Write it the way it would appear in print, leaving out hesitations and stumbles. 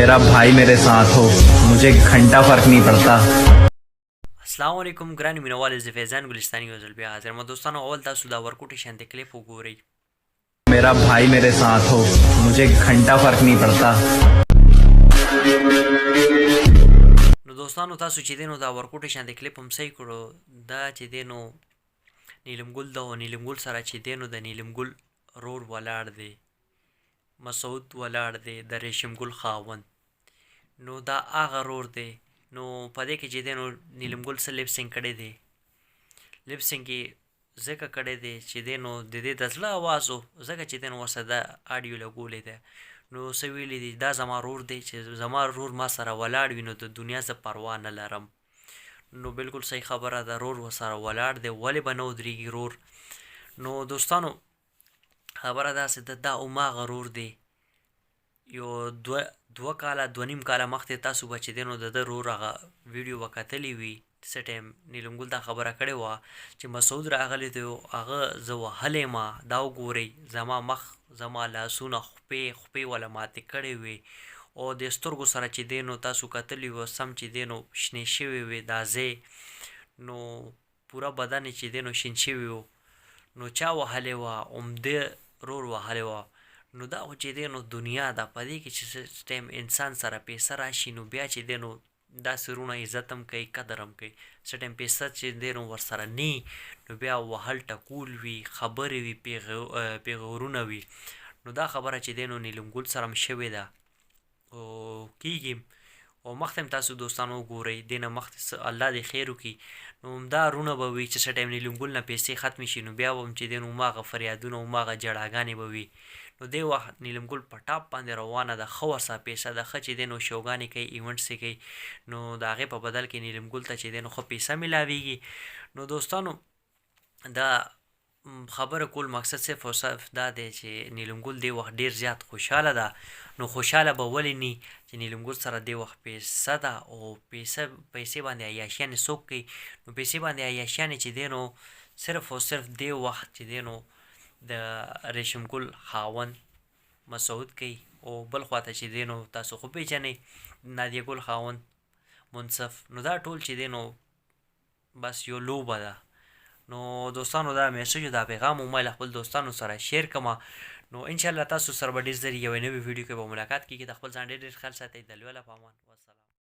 मेरा भाई मेरे साथ हो मुझे घंटा फर्क नहीं पड़ता. السلام علیکم ګرانو مینوالو زه فیضان ګلستاني یو ځل بیا حاضر یم دوستانو اول تاسو دا ورکوټي شانتې کلیپ وګورئ मेरा भाई मेरे साथ हो मुझे घंटा फर्क नहीं पड़ता. نو دوستانو تاسو چې دی نو دا ورکوټي شانتې کلیپ هم صحیح کړو دا چې دی نو نیلم ګل ده او نیلم ګل سره چې دی نو د نیلم ګل رور ولاړ دی مسعود ولاړ دی د ریشم ګل خاوند نو دا هغه رور دی نو په دې کې چې دی نو نیلم ګل سره لپسینګ کړی دی لپسینګ یې ځکه کړی دی چې دی نو د دې د زړه اواز و ځکه چې دی نو ورسره دا اډیو لګولی دی نو څه ویلي دي دا زما رور دی چې زما رور ما سره ولاړ وي نو د دنیا زه پروا نه لرم نو بالکل صحیح خبره ده رور ورسره ولاړ دی ولې به نه ودرېږي رور نو دوستانو خبره داسې ده دا هماغه رور دی یو دوه کاله دوه نیم کاله مخکې تاسو به چې دی نو د ده رور هغه ویډیو به کتلی وي څه ټایم نیلم ګل دا خبره کړې وه چې مسعود راغلی دی هغه زه وهلی ما دا وګورئ زما مخ زما لاسونه خپې وله ماتې کړې وې او د سترګو سره چې دی نو تاسو کتلی وه سم چې دی نو شنې شوې وې دا ځای نو پوره بدن یې چې دی نو شین شوي وو نو چا وهلی وه عمده رور وهلی وه نو دا خو چې دی نو دنیا ده په دې کې چې ټایم انسان سره پیسه راشي نو بیا چې دی نو داسې رونه عزت هم کوي قدر هم کوي څه ټایم پیسه چې دی نو ورسره نی نو بیا وهل ټکول وي خبرې وي پیغورونه وي نو دا خبره چې دی نو نیلم ګل سره هم شوې ده او کېږي او مخته هم تاسو دوستانو وګورئ دې نه مخکې الله دې خیر وکړي نو همدا رونه به وي چې څه ټایم نیلم ګل نه پیسې ختمې شي نو بیا به هم چې دی نو هماغه فریادونه هماغه جړاګانې به وي نو دې وخت نیلم ګل په ټاپ باندې روانه ده ښه ورسره پیسه ده ښه چې دی نو شوګانې کوي ایونټس یې کوي نو د هغې په بدل کې نیلم ګل ته چې دی نو ښه پیسه میلاویږي نو دوستانو دا خبره کول مقصد صرف او صرف دا دی چې نیلم ګل دې وخت ډېر زیات خوشحاله ده نو خوشحاله به ولې نی چې نیلم ګل سره دې وخت پیسه ده او پیسې باندې عیاشیانې څوک کوي نو پیسې باندې عیاشیانې چې دی نو صرف او صرف دې وخت چې دی نو د ریشم ګل خاوند مسعود کوي او بل خواته چې دی نو تاسو خو پیژنئ نادیه ګل خاوند منصف نو دا ټول چې دی نو بس یو لوبه ده نو دوستانو دا میسج دا پیغام موبایل خپل دوستانو سره شیر کما نو ان شاء الله تاسو سره به ډېر ژر یو نوې ویډیو کې به ملاقات کیږي د خپل ځان ډېر خیال ساتئ د لوی الله په امان والسلام